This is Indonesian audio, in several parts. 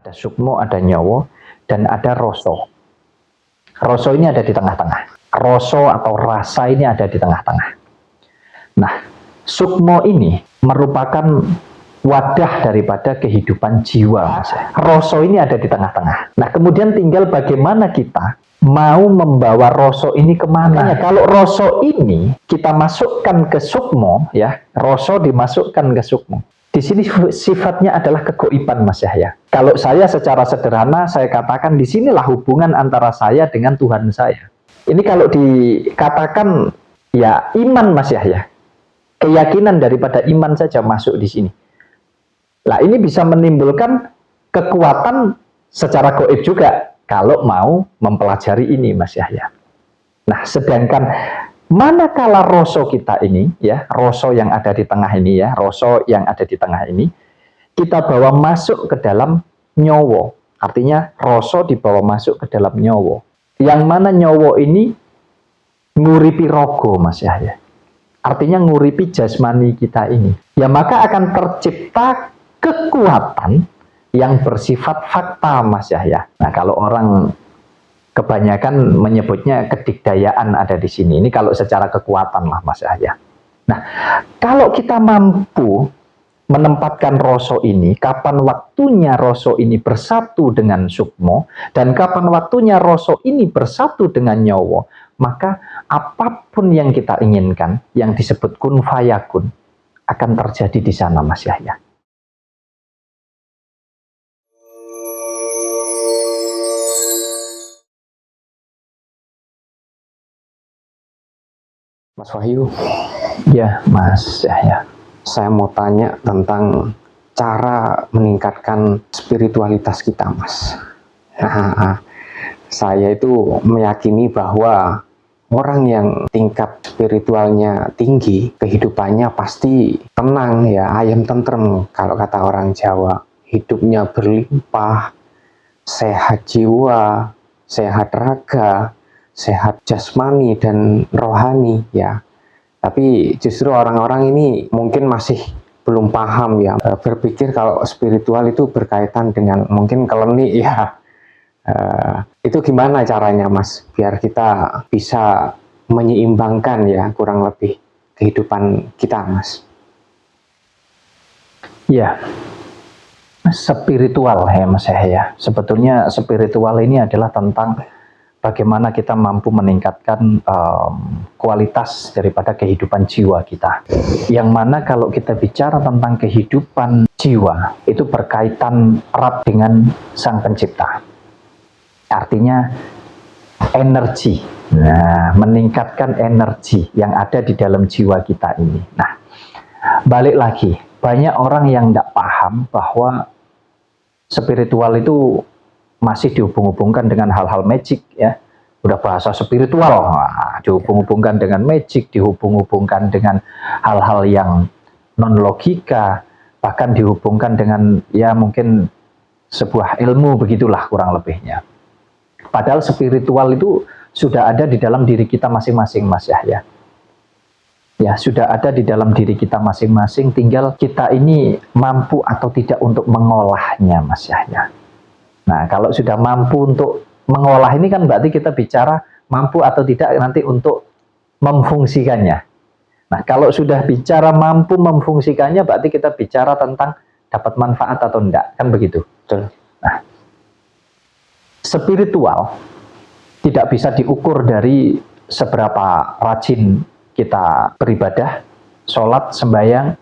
Ada sukmo, ada nyowo, dan ada roso. Roso ini ada di tengah-tengah. Roso atau rasa ini ada di tengah-tengah. Nah, sukmo ini merupakan wadah daripada kehidupan jiwa, Mas. Roso ini ada di tengah-tengah. Nah, kemudian tinggal bagaimana kita mau membawa roso ini kemana. Makanya, kalau roso ini kita masukkan ke sukmo, ya, roso dimasukkan ke sukmo. Di sini sifatnya adalah kegoiban, Mas Yahya. Kalau saya secara sederhana, saya katakan di sinilah hubungan antara saya dengan Tuhan saya. Ini kalau dikatakan ya iman, Mas Yahya. Keyakinan daripada iman saja masuk di sini. Nah, ini bisa menimbulkan kekuatan secara gaib juga kalau mau mempelajari ini, Mas Yahya. Nah, sedangkan manakala roso kita ini, ya, roso yang ada di tengah ini, ya, roso yang ada di tengah ini, kita bawa masuk ke dalam nyowo. Artinya roso dibawa masuk ke dalam nyowo. Yang mana nyowo ini nguripi rogo, Mas Yahya. Artinya nguripi jasmani kita ini. Ya, maka akan tercipta kekuatan yang bersifat fakta, Mas Yahya. Nah, kalau orang kebanyakan menyebutnya kedikdayaan ada di sini. Ini kalau secara kekuatan lah, Mas Yahya. Nah, kalau kita mampu menempatkan roso ini, kapan waktunya roso ini bersatu dengan sukmo, dan kapan waktunya roso ini bersatu dengan nyowo, maka apapun yang kita inginkan, yang disebut kun fayakun, akan terjadi di sana, Mas Yahya. Mas Wahyu, ya Mas Yahya, saya mau tanya tentang cara meningkatkan spiritualitas kita, Mas. Saya itu meyakini bahwa orang yang tingkat spiritualnya tinggi, kehidupannya pasti tenang, ya, ayam tentrem kalau kata orang Jawa. Hidupnya berlimpah, sehat jiwa, sehat raga, sehat jasmani dan rohani, ya. Tapi justru orang-orang ini mungkin masih belum paham, ya, berpikir kalau spiritual itu berkaitan dengan mungkin klenik, ya. Itu gimana caranya, Mas, biar kita bisa menyeimbangkan, ya, kurang lebih kehidupan kita, Mas? Ya, spiritual, ya Mas Yahya. Sebetulnya spiritual ini adalah tentang bagaimana kita mampu meningkatkan kualitas daripada kehidupan jiwa kita. Yang mana kalau kita bicara tentang kehidupan jiwa, itu berkaitan erat dengan Sang Pencipta. Artinya energi. Nah, meningkatkan energi yang ada di dalam jiwa kita ini. Nah, balik lagi, banyak orang yang tidak paham bahwa spiritual itu masih dihubung-hubungkan dengan hal-hal magic, ya. Udah bahasa spiritual, dihubung-hubungkan dengan magic, dihubung-hubungkan dengan hal-hal yang non-logika, bahkan dihubungkan dengan, ya, mungkin sebuah ilmu, begitulah kurang lebihnya. Padahal spiritual itu sudah ada di dalam diri kita masing-masing, Mas Yahya. Ya, sudah ada di dalam diri kita masing-masing, tinggal kita ini mampu atau tidak untuk mengolahnya, Mas Yahya. Nah, kalau sudah mampu untuk mengolah ini kan berarti kita bicara mampu atau tidak nanti untuk memfungsikannya. Nah, kalau sudah bicara mampu memfungsikannya berarti kita bicara tentang dapat manfaat atau enggak, kan begitu. Betul. Nah, spiritual tidak bisa diukur dari seberapa rajin kita beribadah, sholat, sembahyang,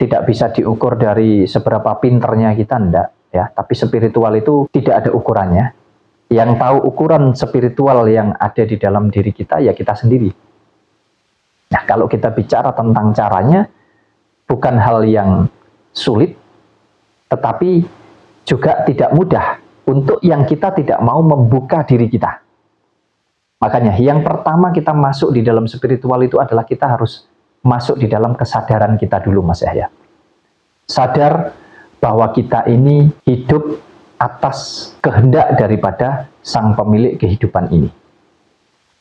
tidak bisa diukur dari seberapa pinternya kita, enggak. Ya, tapi spiritual itu tidak ada ukurannya. Yang tahu ukuran spiritual yang ada di dalam diri kita, ya kita sendiri. Nah, kalau kita bicara tentang caranya, bukan hal yang sulit, tetapi juga tidak mudah untuk yang kita tidak mau membuka diri kita. Makanya yang pertama kita masuk di dalam spiritual itu adalah kita harus masuk di dalam kesadaran kita dulu, Mas Yahya. Sadar bahwa kita ini hidup atas kehendak daripada Sang Pemilik kehidupan ini.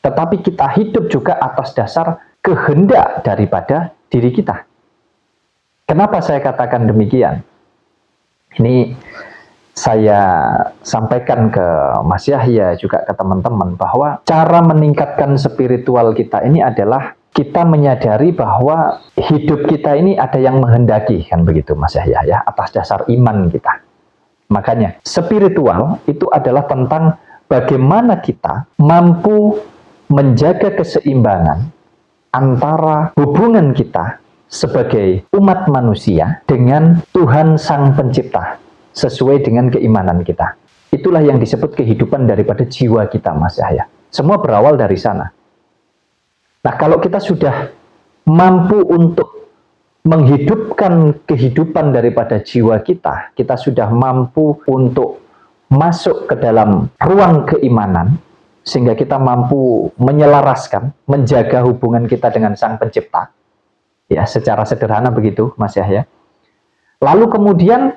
Tetapi kita hidup juga atas dasar kehendak daripada diri kita. Kenapa saya katakan demikian? Ini saya sampaikan ke Mas Yahya juga ke teman-teman bahwa cara meningkatkan spiritual kita ini adalah kita menyadari bahwa hidup kita ini ada yang menghendaki, kan begitu Mas Yahya ya, atas dasar iman kita. Makanya spiritual itu adalah tentang bagaimana kita mampu menjaga keseimbangan antara hubungan kita sebagai umat manusia dengan Tuhan Sang Pencipta sesuai dengan keimanan kita. Itulah yang disebut kehidupan daripada jiwa kita, Mas Yahya. Semua berawal dari sana. Nah, kalau kita sudah mampu untuk menghidupkan kehidupan daripada jiwa kita, kita sudah mampu untuk masuk ke dalam ruang keimanan, sehingga kita mampu menyelaraskan, menjaga hubungan kita dengan Sang Pencipta. Ya, secara sederhana begitu, Mas Yahya. Lalu kemudian,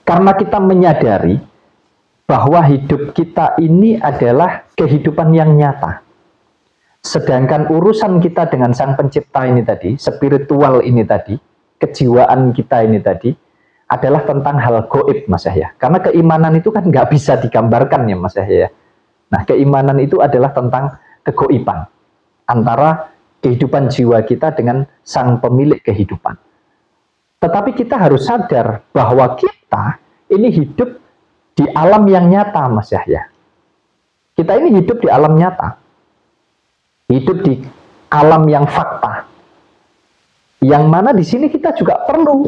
karena kita menyadari bahwa hidup kita ini adalah kehidupan yang nyata. Sedangkan urusan kita dengan Sang Pencipta ini tadi, spiritual ini tadi, kejiwaan kita ini tadi, adalah tentang hal gaib, Mas Yahya. Karena keimanan itu kan nggak bisa digambarkan ya, Mas Yahya. Nah, keimanan itu adalah tentang kegaiban antara kehidupan jiwa kita dengan Sang Pemilik kehidupan. Tetapi kita harus sadar bahwa kita ini hidup di alam yang nyata, Mas Yahya. Kita ini hidup di alam nyata. Hidup di alam yang fakta. Yang mana di sini kita juga perlu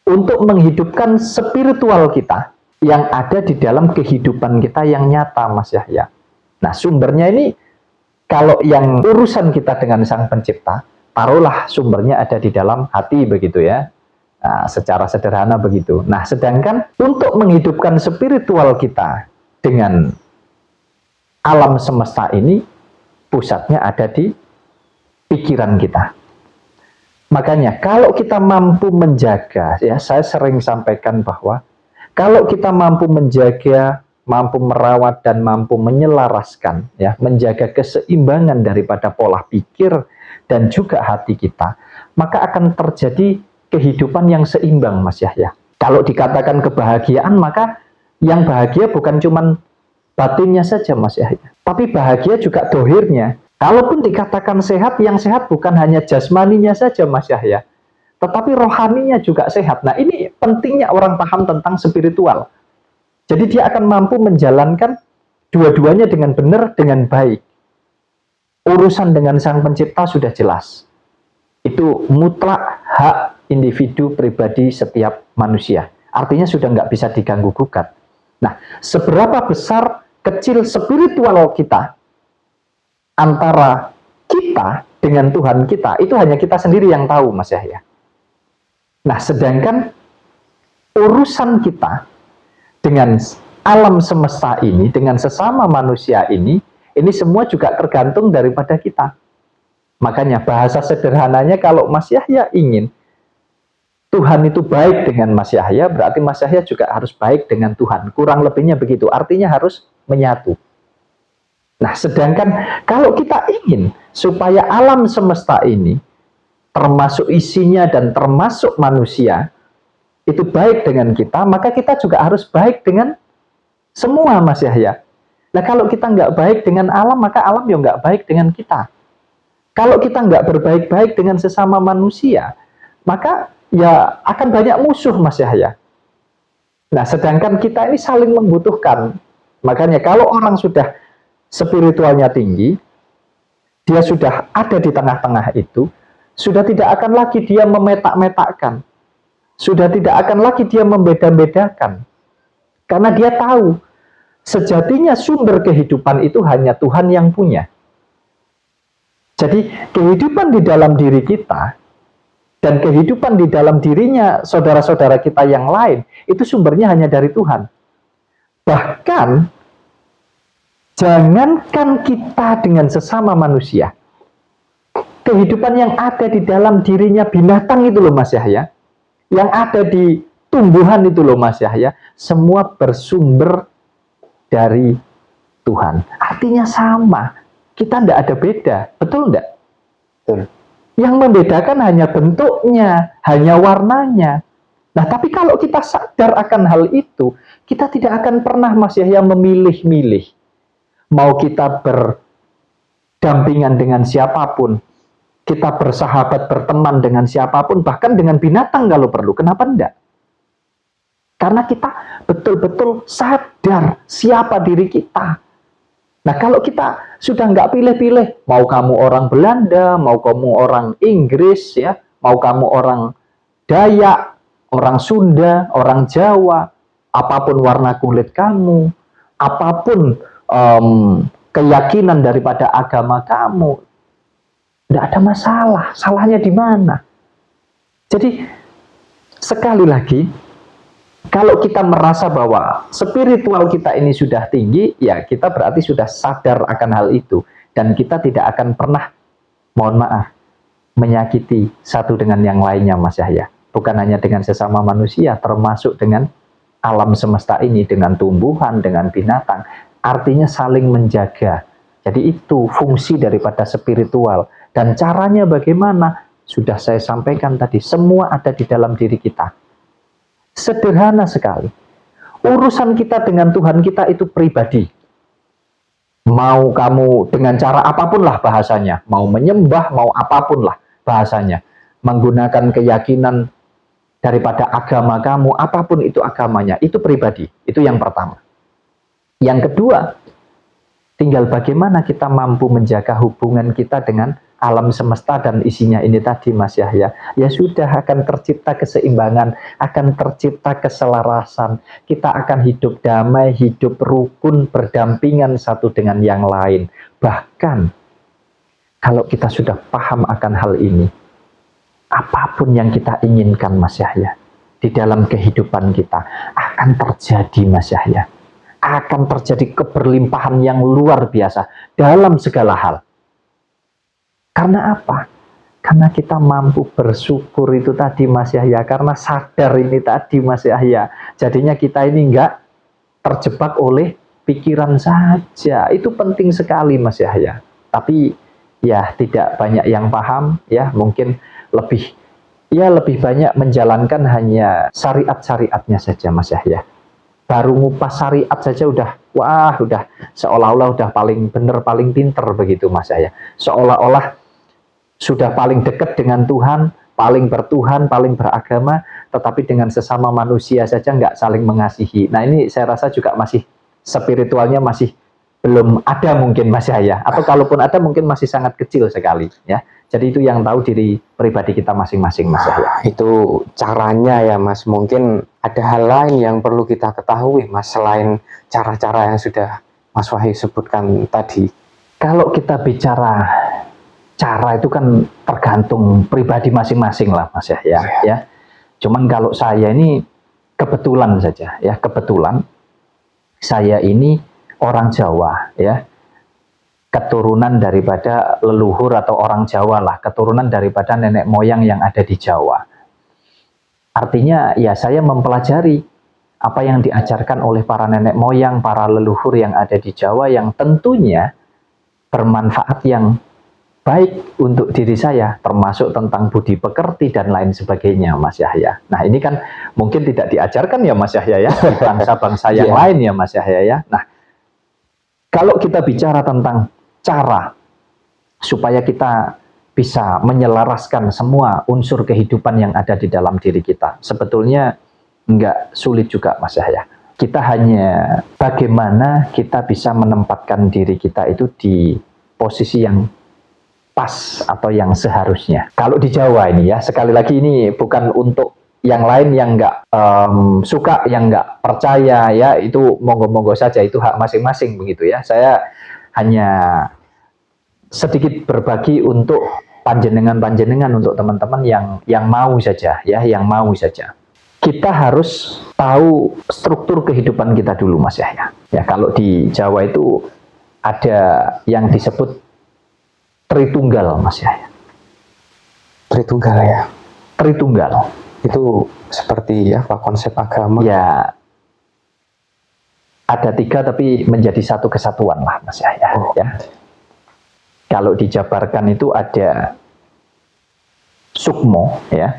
untuk menghidupkan spiritual kita yang ada di dalam kehidupan kita yang nyata, Mas Yahya. Nah, sumbernya ini kalau yang urusan kita dengan Sang Pencipta, taruhlah sumbernya ada di dalam hati begitu ya. Nah, secara sederhana begitu. Nah, sedangkan untuk menghidupkan spiritual kita dengan alam semesta ini, pusatnya ada di pikiran kita. Makanya kalau kita mampu menjaga, ya saya sering sampaikan bahwa kalau kita mampu menjaga, mampu merawat dan mampu menyelaraskan, ya menjaga keseimbangan daripada pola pikir dan juga hati kita, maka akan terjadi kehidupan yang seimbang, Mas Yahya. Kalau dikatakan kebahagiaan, maka yang bahagia bukan cuma batinnya saja, Mas Yahya, tapi bahagia juga dohirnya. Kalaupun dikatakan sehat, yang sehat bukan hanya jasmaninya saja, Mas Yahya, tetapi rohaninya juga sehat. Nah, ini pentingnya orang paham tentang spiritual. Jadi dia akan mampu menjalankan dua-duanya dengan benar, dengan baik. Urusan dengan Sang Pencipta sudah jelas. Itu mutlak hak individu pribadi setiap manusia. Artinya sudah nggak bisa diganggu-gugat. Nah, seberapa besar kecil spiritual kita antara kita dengan Tuhan kita, itu hanya kita sendiri yang tahu, Mas Yahya. Nah, sedangkan urusan kita dengan alam semesta ini, dengan sesama manusia ini semua juga tergantung daripada kita. Makanya bahasa sederhananya, kalau Mas Yahya ingin Tuhan itu baik dengan Mas Yahya, berarti Mas Yahya juga harus baik dengan Tuhan. Kurang lebihnya begitu, artinya harus menyatu. Nah, sedangkan kalau kita ingin supaya alam semesta ini, termasuk isinya dan termasuk manusia, itu baik dengan kita, maka kita juga harus baik dengan semua, Mas Yahya. Nah, kalau kita nggak baik dengan alam, maka alam ya nggak baik dengan kita. Kalau kita nggak berbaik-baik dengan sesama manusia, maka ya akan banyak musuh, Mas Yahya. Nah, sedangkan kita ini saling membutuhkan. Makanya kalau orang sudah spiritualnya tinggi, dia sudah ada di tengah-tengah itu, sudah tidak akan lagi dia memetak-metakkan. Sudah tidak akan lagi dia membeda-bedakan. Karena dia tahu, sejatinya sumber kehidupan itu hanya Tuhan yang punya. Jadi, kehidupan di dalam diri kita, dan kehidupan di dalam dirinya saudara-saudara kita yang lain, itu sumbernya hanya dari Tuhan. Bahkan, jangankan kita dengan sesama manusia, kehidupan yang ada di dalam dirinya binatang itu loh, Mas Yahya, yang ada di tumbuhan itu loh, Mas Yahya, semua bersumber dari Tuhan. Artinya sama, kita tidak ada beda, betul enggak? Betul. Yang membedakan hanya bentuknya, hanya warnanya. Nah, tapi kalau kita sadar akan hal itu, kita tidak akan pernah Mas Yahya memilih-milih. Mau kita berdampingan dengan siapapun, kita bersahabat, berteman dengan siapapun, bahkan dengan binatang kalau perlu. Kenapa enggak? Karena kita betul-betul sadar siapa diri kita. Nah, kalau kita sudah nggak pilih-pilih, mau kamu orang Belanda, mau kamu orang Inggris, ya, mau kamu orang Dayak, orang Sunda, orang Jawa, apapun warna kulit kamu, apapun keyakinan daripada agama kamu, tidak ada masalah. Salahnya di mana? Jadi, sekali lagi, kalau kita merasa bahwa spiritual kita ini sudah tinggi, ya kita berarti sudah sadar akan hal itu. Dan kita tidak akan pernah, mohon maaf, menyakiti satu dengan yang lainnya, Mas Yahya. Bukan hanya dengan sesama manusia, termasuk dengan alam semesta ini, dengan tumbuhan, dengan binatang. Artinya saling menjaga. Jadi itu fungsi daripada spiritual. Dan caranya bagaimana? Sudah saya sampaikan tadi, semua ada di dalam diri kita. Sederhana sekali. Urusan kita dengan Tuhan kita itu pribadi. Mau kamu dengan cara apapun lah bahasanya. Mau menyembah, mau apapun lah bahasanya. Menggunakan keyakinan daripada agama kamu, apapun itu agamanya, itu pribadi. Itu yang pertama. Yang kedua, tinggal bagaimana kita mampu menjaga hubungan kita dengan alam semesta dan isinya ini tadi, Mas Yahya. Ya sudah, akan tercipta keseimbangan, akan tercipta keselarasan. Kita akan hidup damai, hidup rukun, berdampingan satu dengan yang lain. Bahkan, kalau kita sudah paham akan hal ini, apapun yang kita inginkan, Mas Yahya, di dalam kehidupan kita, akan terjadi, Mas Yahya. Akan terjadi keberlimpahan yang luar biasa dalam segala hal. Karena apa? Karena kita mampu bersyukur itu tadi, Mas Yahya. Karena sadar ini tadi, Mas Yahya. Jadinya kita ini enggak terjebak oleh pikiran saja. Itu penting sekali, Mas Yahya. Tapi ya tidak banyak yang paham, ya mungkin lebih banyak menjalankan hanya syariat-syariatnya saja, Mas Yahya. Baru ngupas syariat saja udah seolah-olah udah paling benar, paling pinter begitu, Mas Yahya. Seolah-olah sudah paling dekat dengan Tuhan, paling bertuhan, paling beragama, tetapi dengan sesama manusia saja nggak saling mengasihi. Nah, ini saya rasa juga masih spiritualnya masih belum ada mungkin, Mas Yahya. Atau kalaupun ada mungkin masih sangat kecil sekali, ya. Jadi itu yang tahu diri pribadi kita masing-masing, Mas Yahya. Itu caranya ya, Mas. Mungkin ada hal lain yang perlu kita ketahui, Mas, selain cara-cara yang sudah Mas Wahyu sebutkan tadi. Kalau kita bicara cara itu kan tergantung pribadi masing-masing lah, Mas Yahya, ya. Cuman kalau saya ini kebetulan saja, ya, kebetulan saya ini orang Jawa, ya. Keturunan daripada leluhur atau orang Jawa lah, keturunan daripada nenek moyang yang ada di Jawa. Artinya ya saya mempelajari apa yang diajarkan oleh para nenek moyang, para leluhur yang ada di Jawa, yang tentunya bermanfaat yang baik untuk diri saya, termasuk tentang budi pekerti dan lain sebagainya, Mas Yahya. Nah, ini kan mungkin tidak diajarkan ya, Mas Yahya, ya, di bangsa-bangsa yang lain ya, Mas Yahya, ya. Nah, kalau kita bicara tentang cara supaya kita bisa menyelaraskan semua unsur kehidupan yang ada di dalam diri kita, sebetulnya nggak sulit juga, Mas Yahya. Kita hanya bagaimana kita bisa menempatkan diri kita itu di posisi yang pas atau yang seharusnya. Kalau di Jawa ini ya, sekali lagi ini bukan untuk yang lain yang nggak suka, yang nggak percaya, ya itu monggo-monggo saja, itu hak masing-masing begitu ya. Saya hanya sedikit berbagi untuk panjenengan-panjenengan, untuk teman-teman yang mau saja, ya, yang mau saja. Kita harus tahu struktur kehidupan kita dulu, Mas Yahya. Ya, kalau di Jawa itu ada yang disebut Tritunggal, Mas Yahya. Tritunggal ya. Tritunggal. Itu seperti apa konsep agama? Ya, ada 3 tapi menjadi satu kesatuan lah, Mas Yahya. Ya. Kalau dijabarkan itu ada sukmo, ya.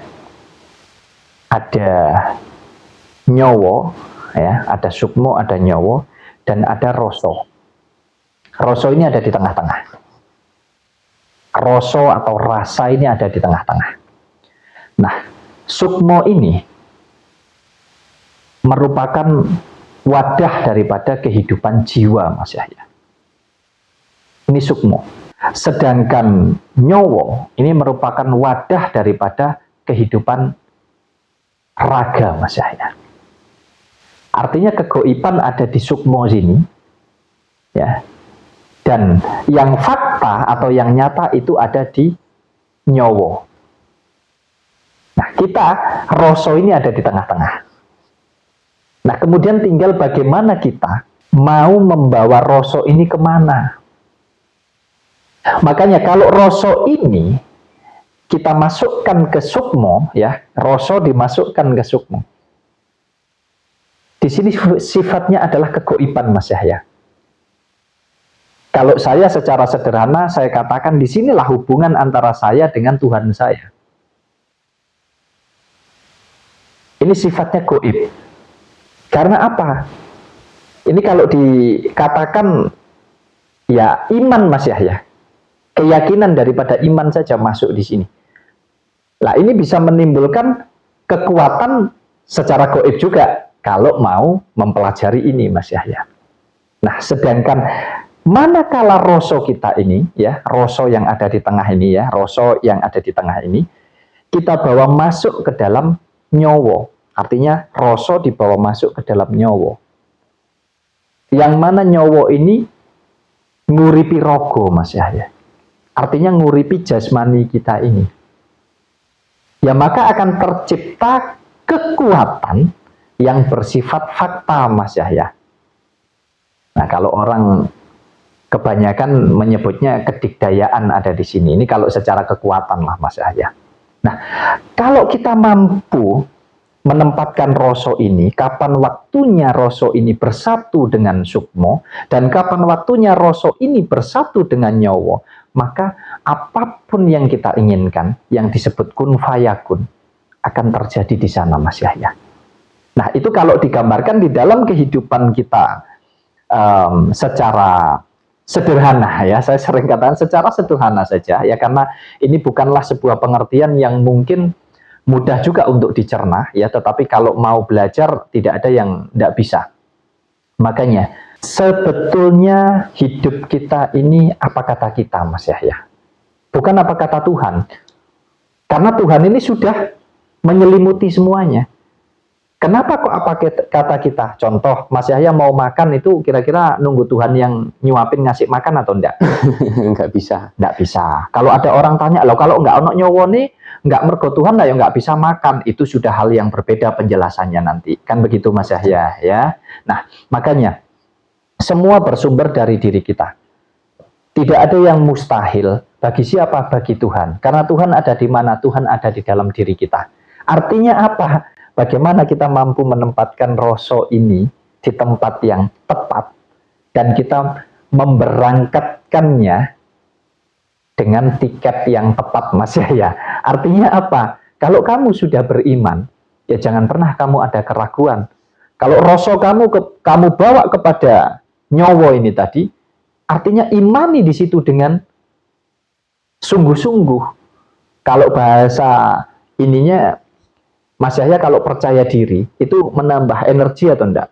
ada nyowo, ya, ada sukmo, ada nyowo, dan ada roso. Roso ini ada di tengah-tengah. Roso atau rasa ini ada di tengah-tengah. Nah, sukmo ini merupakan wadah daripada kehidupan jiwa, Mas Yahya. Ini sukmo. Sedangkan nyowo ini merupakan wadah daripada kehidupan raga, Mas Yahya. Artinya kegoiban ada di sukmo sini, ya. Dan yang fakta atau yang nyata itu ada di nyowo. Nah, kita roso ini ada di tengah-tengah. Nah, kemudian tinggal bagaimana kita mau membawa roso ini kemana. Makanya kalau roso ini kita masukkan ke sukmo, ya, roso dimasukkan ke sukmo. Di sini sifatnya adalah kegoiban, Mas Yahya. Kalau saya secara sederhana, saya katakan di sinilah hubungan antara saya dengan Tuhan saya. Ini sifatnya goib. Karena apa? Ini kalau dikatakan, ya iman, Mas Yahya. Keyakinan daripada iman saja masuk di sini. Nah, ini bisa menimbulkan kekuatan secara goib juga kalau mau mempelajari ini, Mas Yahya. Nah, sedangkan manakala roso kita ini, ya, roso yang ada di tengah ini, ya, roso yang ada di tengah ini, kita bawa masuk ke dalam nyowo. Artinya roso dibawa masuk ke dalam nyowo. Yang mana nyowo ini nguripi rogo, Mas Yahya. Artinya nguripi jasmani kita ini. Ya, maka akan tercipta kekuatan yang bersifat fakta, Mas Yahya. Nah, kalau orang kebanyakan menyebutnya kedikdayaan ada di sini. Ini kalau secara kekuatan lah, Mas Yahya. Nah, kalau kita mampu menempatkan roso ini, kapan waktunya roso ini bersatu dengan sukmo, dan kapan waktunya roso ini bersatu dengan nyowo, maka apapun yang kita inginkan, yang disebut kun fayakun, akan terjadi di sana, Mas Yahya. Nah, itu kalau digambarkan di dalam kehidupan kita secara sederhana, ya, saya sering katakan secara sederhana saja, ya, karena ini bukanlah sebuah pengertian yang mungkin mudah juga untuk dicerna, ya, tetapi kalau mau belajar tidak ada yang tidak bisa. Makanya sebetulnya hidup kita ini apa kata kita, Mas Yahya, bukan apa kata Tuhan, karena Tuhan ini sudah menyelimuti semuanya. Kenapa kok apa kata kita? Contoh, Mas Yahya mau makan itu kira-kira nunggu Tuhan yang nyuapin ngasih makan atau enggak? Nggak bisa. Nggak bisa. Kalau ada orang tanya, loh kalau nggak ono nyowo nih, nggak mergo Tuhan lah ya nggak bisa makan. Itu sudah hal yang berbeda penjelasannya nanti. Kan begitu, Mas Yahya, ya. Nah, makanya semua bersumber dari diri kita. Tidak ada yang mustahil. Bagi siapa? Bagi Tuhan. Karena Tuhan ada di mana? Tuhan ada di dalam diri kita. Artinya apa? Bagaimana kita mampu menempatkan roso ini di tempat yang tepat dan kita memberangkatkannya dengan tiket yang tepat, Mas Yahya. Artinya apa? Kalau kamu sudah beriman, ya jangan pernah kamu ada keraguan. Kalau roso kamu bawa kepada nyowo ini tadi, artinya imani di situ dengan sungguh-sungguh. Kalau bahasa ininya, Mas Yahya, kalau percaya diri itu menambah energi atau enggak?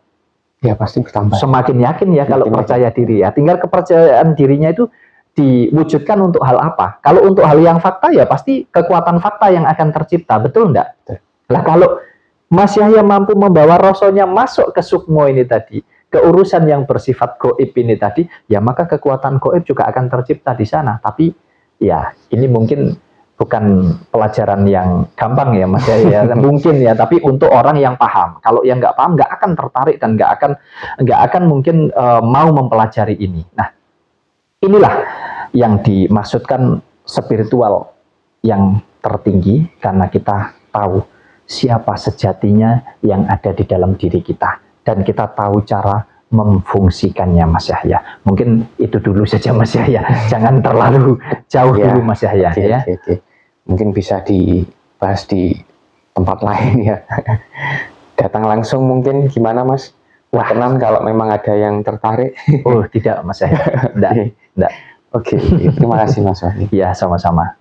Ya pasti bertambah. Semakin yakin ya kalau percaya diri ya. Tinggal kepercayaan dirinya itu diwujudkan untuk hal apa? Kalau untuk hal yang fakta ya pasti kekuatan fakta yang akan tercipta, betul enggak? Lah kalau Mas Yahya mampu membawa rosonya masuk ke sukmo ini tadi, ke urusan yang bersifat goib ini tadi, ya maka kekuatan goib juga akan tercipta di sana. Tapi ya ini mungkin bukan pelajaran yang gampang ya, Mas Yahya. Mungkin ya, tapi untuk orang yang paham. Kalau yang nggak paham, nggak akan tertarik dan nggak akan mungkin mau mempelajari ini. Nah, inilah yang dimaksudkan spiritual yang tertinggi, karena kita tahu siapa sejatinya yang ada di dalam diri kita, dan kita tahu cara memfungsikannya, Mas Yahya. Mungkin itu dulu saja, Mas Yahya. Jangan terlalu jauh Ya, dulu, Mas Yahya. oke. Mungkin bisa dibahas di tempat lain ya. Datang langsung mungkin gimana Mas? Wah. Berkenan kalau memang ada yang tertarik. Oh tidak Mas Yahya, enggak. Oke, terima kasih Mas Wahyu. Ya sama-sama.